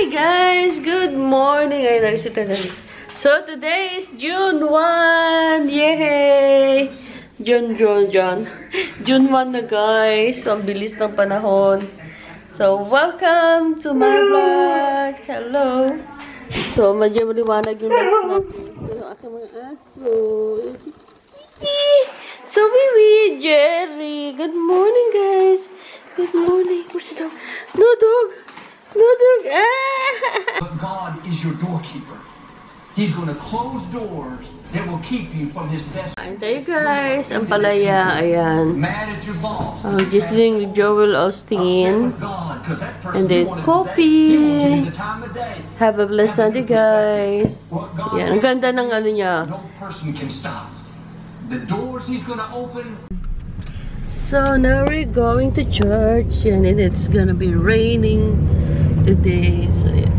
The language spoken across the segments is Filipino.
guys! Good morning! Ay, nagsita na. So, today is June 1! Yay! June 1 na guys. So, ang bilis ng panahon. So, welcome to my vlog! Hello! So, medyo maliwanag yung lights natin. So, yung aking mga aso. So, Wiwi, Jerry. Good morning, guys. Good morning. Where's the dog? No dog. No dog. Ah! But God is your doorkeeper. He's going to close doors that will keep you from his best. Ayan tayo, guys. Ang palaya. Ayan. Mad at your boss. Gising with Joel Austin. And then, coffee. Have a blessed Sunday, guys. Yan. Ang ganda ng ano niya. No person can stop. The doors he's going to open. So, now we're going to church. And it's gonna be raining today. So, yeah.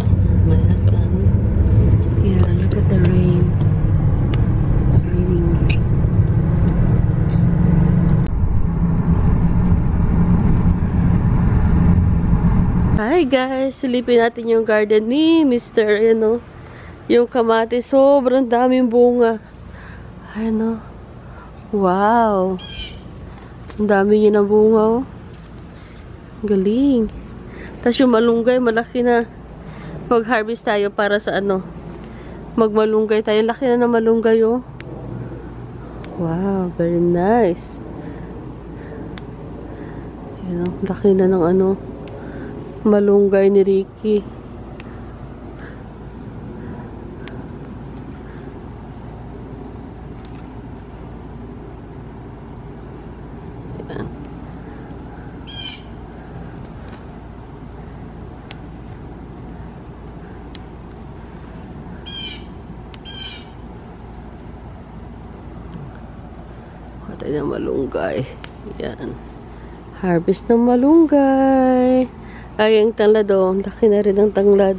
My husband. Yeah, look at the rain. It's raining. Hi guys! Silipin natin yung garden ni Mr. Ano. Yung kamatis. Sobrang daming bunga. Ano. Wow! Ang dami niya ng bunga, oh. Galing. Tapos yung malunggay, malaki na. Mag-harvest tayo para sa ano. Magmalunggay tayo. Laki na ng malunggay, oh. Wow, very nice. Yan, oh. Laki na ng ano. Malunggay ni Ricky. Patay ng malunggay. Yan. Harvest ng malunggay. Ay, ang tanglad, oh. Laki na rin ang tanglad.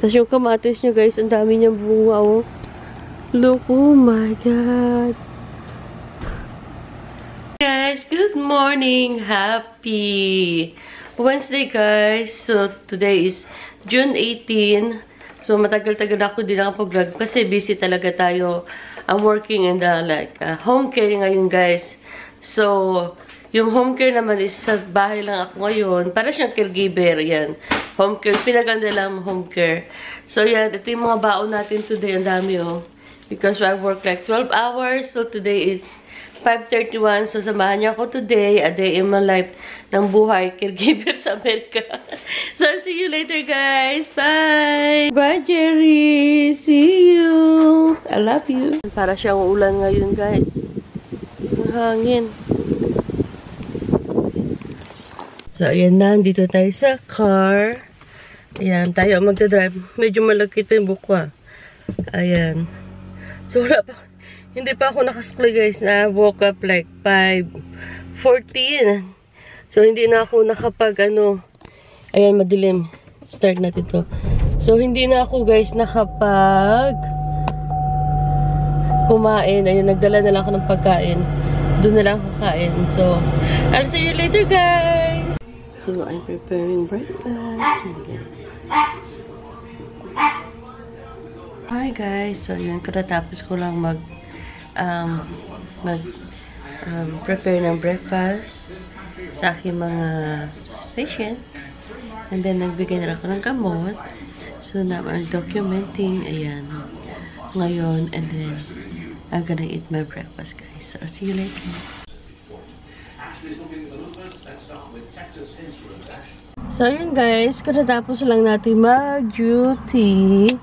Tapos yung kamatis nyo, guys, ang dami niyang bunga, oh. Look, oh my God. Guys, good morning. Happy Wednesday, guys. So, today is June 18. So, matagal-tagal ako din nakapag-vlog kasi busy talaga tayo. I'm working in the home care ngayon, guys. So, yung home care naman is sa bahay lang ako ngayon. Para siyang caregiver, yan. Home care. Pinaganda lang home care. So, yan. Ito yung mga baon natin today. Ang dami, oh. Because I work like 12 hours. So, today is 5:31. So, samahan niyo ako today. A day in my life ng buhay caregiver sa Amerika. So, see you later, guys. Bye! Bye, Jerry! See you! I love you! Para siyang ulan ngayon, guys. Ang hangin. So, ayan na. Dito tayo sa car. Ayan. Tayo magdadrive. Medyo malagkit pa yung bukwa. Ayan. So, wala pa. Hindi pa ako nakasuklay, guys. Na woke up like 5:14. So, hindi na ako nakapag, ano. Ayan, madilim. Start natin to. So, hindi na ako, guys, nakapag kumain. Ayan, nagdala na lang ako ng pagkain. Doon na lang ako kain. So, I'll see you later, guys. So, I'm preparing breakfast. Hi, guys. So, ayan, katatapos ko lang prepare ng breakfast sa aking mga patient. And then, nagbigay na ako ng gamot. So, now I'm documenting, ayan, ngayon. And then, I'm gonna eat my breakfast, guys. So, I'll see you later. So, yun, guys. Katatapos lang natin mag-duty.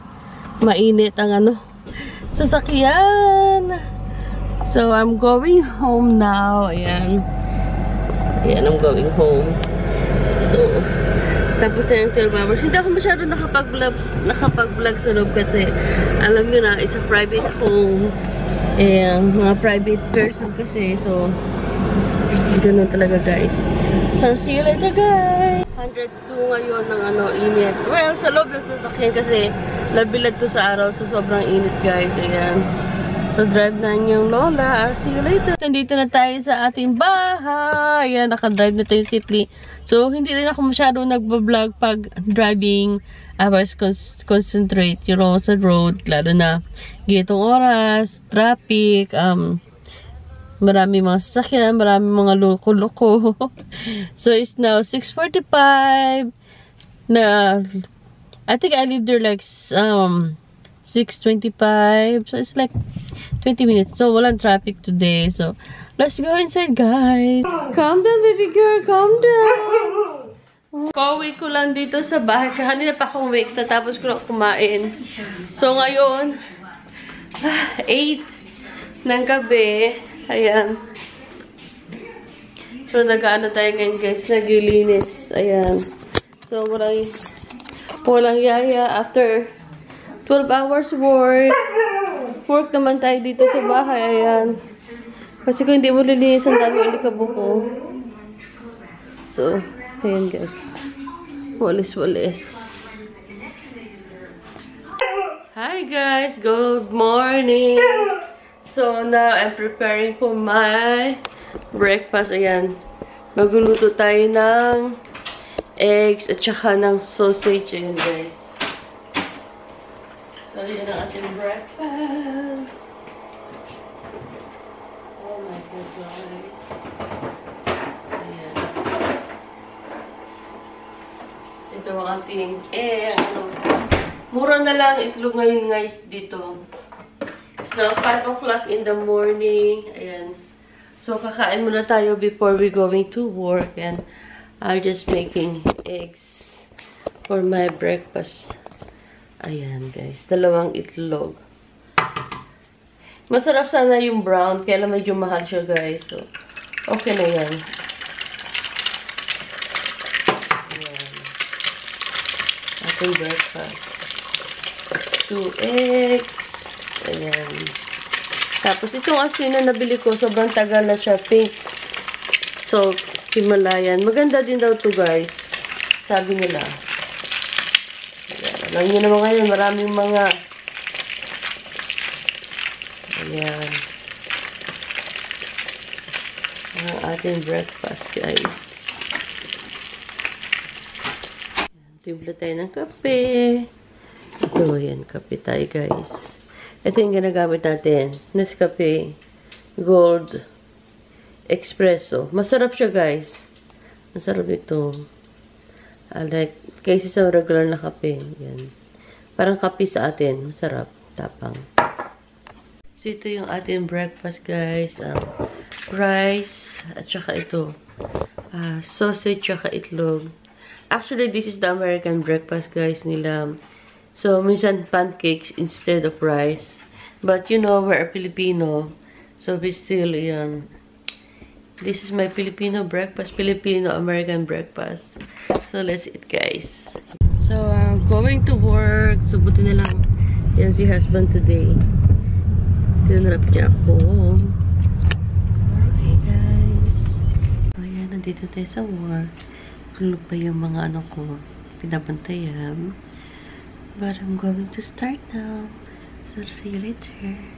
Mainit ang ano, sasakyan. So, I'm going home now. Ayan. Ayan, I'm going home. So, tapos na yung 12 hours. Hindi ako masyado nakapag-vlog sa loob kasi alam nyo na, it's a private home. Ayan, mga private person kasi. So, ganun talaga, guys. So, see you later, guys. 102 ngayon ng ano, init. Well, sa loob ng sasakyan kasi nabilad to sa araw. So, sobrang init, guys. Ayan. So, drive na yung lola. I'll see you later. Nandito na tayo sa ating bahay. Ayan, nakadrive na tayo safely. So, hindi rin ako masyadong nagbablog pag driving. I was concentrate, sa road. Lalo na gitong oras, traffic, marami mga sasakyan, marami mga loko-loko. So, it's now 6:45. I think I lived there like 6:25. So, it's like 20 minutes. So, walang traffic today. So, let's go inside, guys. Calm down, baby girl. Calm down. Pauwi ko lang dito sa bahay. Kanina pa akong wake. Tatapos ko lang kumain. So, ngayon, 8 ng gabi. Ayan. So, nag-ano tayo ngayon, guys. Naglilinis. Ayan. So, walang yaya. After 12 hours work naman tayo dito sa bahay. Ayan. Kasi kung hindi mo lilinis, ang dami alikabok ko. So, ayan, guys. Walis-walis. Hi, guys. Good morning. So, now, I'm preparing for my breakfast. Ayan. Magluluto tayo ng eggs at saka ng sausage. Ayan, guys. So, yan ang ating breakfast. Oh my God, guys. Ayan. Ito ang ating mura na lang itlog ngayon, guys, dito. It's now 5 o'clock in the morning. Ayan. So, kakain muna tayo before we going to work. And I'm just making eggs for my breakfast. Ayan, guys. 2 itlog. Masarap sana yung brown. Kaya lang medyo mahal siya, guys. So, okay na yan. Ayan. Ating breakfast. 2 eggs. Ayan. Tapos, itong asin na nabili ko, sobrang tagal na siya. Pink salt Himalayan. Maganda din daw to, guys. Sabi nila. Ayan. Alam nyo naman ngayon, maraming mga ayan. Ang ating breakfast, guys. Timpla tayo ng kape. Ito, yan. Kape tayo, guys. Ito yung ginagamit natin. Nescafe Gold Espresso. Masarap siya, guys. Masarap ito. I like, kaysa sa regular na kape. Yan. Parang kape sa atin. Masarap. Tapang. So, ito yung ating breakfast, guys. Rice. At saka ito. Sausage, saka itlog. Actually, this is the American breakfast, guys, nila. So, minsan pancakes instead of rice. But, you know, we're Filipino. So, we still, this is my Filipino breakfast. Filipino-American breakfast. So, let's eat, guys. So, I'm going to work. So, buti na lang. Yan si husband today. Tinarap niya ako. Okay, guys. So, yan. Nandito tayo sa work. Tulog pa yung mga ano ko. Pinabantayan. But I'm going to start now. So, see you later.